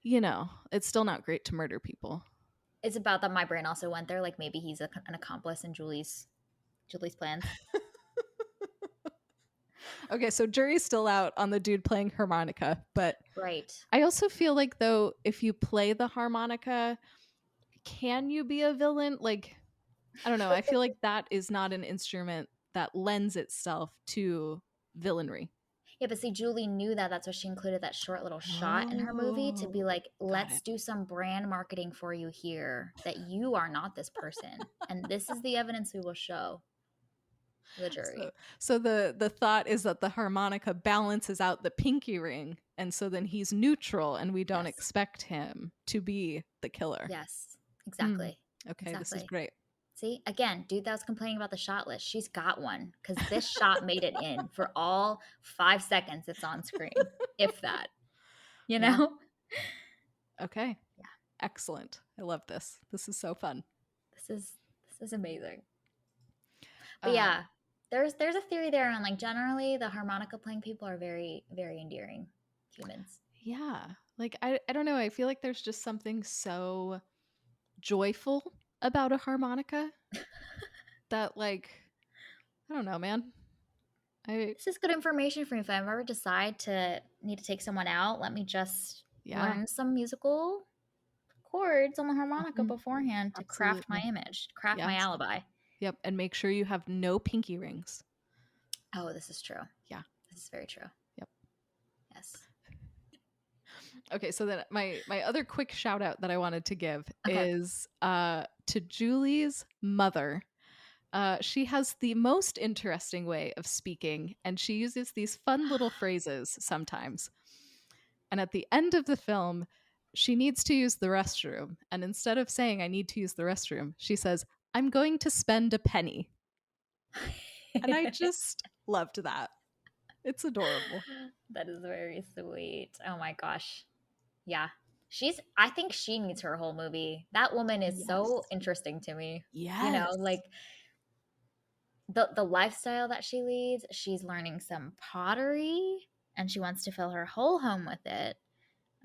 it's still not great to murder people. It's about that my brain also went there, like maybe he's an accomplice in Julie's plans. Okay, so jury's still out on the dude playing harmonica, but Right. I also feel like, though, if you play the harmonica, can you be a villain? Like, I don't know. I feel like that is not an instrument that lends itself to villainry. Yeah, but see, Julie knew that. That's why she included that short little shot in her movie to be Oh, like, got let's it. do some brand marketing for you here that you are not this person. And this is the evidence we will show the So, jury. so the thought is that the harmonica balances out the pinky ring, and so then he's neutral, and we don't Yes. expect him to be the killer. Yes. Hmm. Exactly. Okay, this is Exactly. great. See, again, dude that was complaining about the shot list, she's got one because this shot made it in for all 5 seconds it's on screen, if that, you Yeah. know? Okay. Yeah, Excellent. I love this. This is so fun. this is this is amazing. But Uh, yeah, there's a theory there on like generally the harmonica playing people are very, very endearing humans. yeah. Like, I don't know. I feel like there's just something so joyful about a harmonica that, like, I don't know, man. I This is good information for me if I ever decide to need to take someone out. Let me just Yeah. learn some musical chords on the harmonica Mhm. beforehand to craft my Absolutely. image, craft my Yes. alibi. Yep. And make sure you have no pinky rings. Oh, this is true. Yeah. This is very true. Yep. Yes. Okay, so then my other quick shout out that I wanted to give Okay. is to Julie's mother. She has the most interesting way of speaking, and she uses these fun little phrases sometimes. And at the end of the film, she needs to use the restroom, and instead of saying "I need to use the restroom," she says, "I'm going to spend a penny." And I just loved that. It's adorable. That is very sweet. Oh my gosh. Yeah. I think she needs her whole movie. That woman is so Yes. interesting to me. You know, Yes. like the lifestyle that she leads, she's learning some pottery and she wants to fill her whole home with it.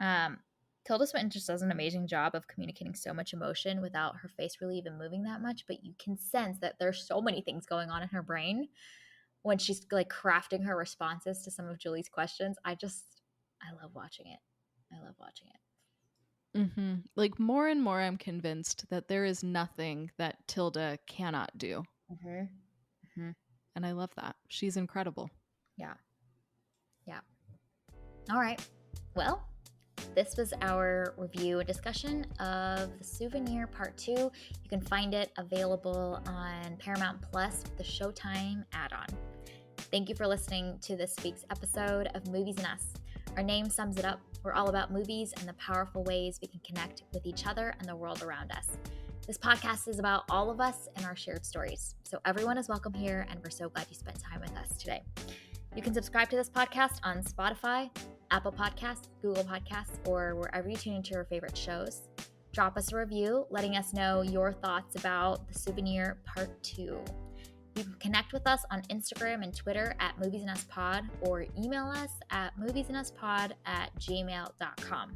Um, Tilda Swinton just does an amazing job of communicating so much emotion without her face really even moving that much, but you can sense that there's so many things going on in her brain when she's like crafting her responses to some of Julie's questions. I love watching it. I love watching it. Like, more and more, I'm convinced that there is nothing that Tilda cannot do. Mm-hmm. Mm-hmm. And I love that. She's incredible. Yeah. Yeah. All right. Well, this was our review and discussion of The Souvenir Part 2. You can find it available on Paramount Plus with the Showtime add on. Thank you for listening to this week's episode of Movies and Us. Our name sums it up. We're all about movies and the powerful ways we can connect with each other and the world around us. This podcast is about all of us and our shared stories. So everyone is welcome here, and we're so glad you spent time with us today. You can subscribe to this podcast on Spotify, Apple Podcasts, Google Podcasts, or wherever you tune into your favorite shows. Drop us a review letting us know your thoughts about The Souvenir Part 2. You can connect with us on Instagram and Twitter at moviesandUsPod or email us at moviesanduspod@gmail.com.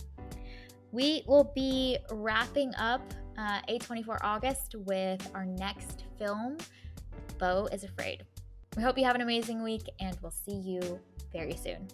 We will be wrapping up A24 August with our next film, Beau is Afraid. We hope you have an amazing week, and we'll see you very soon.